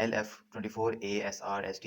LF24ASRST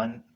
1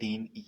3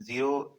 0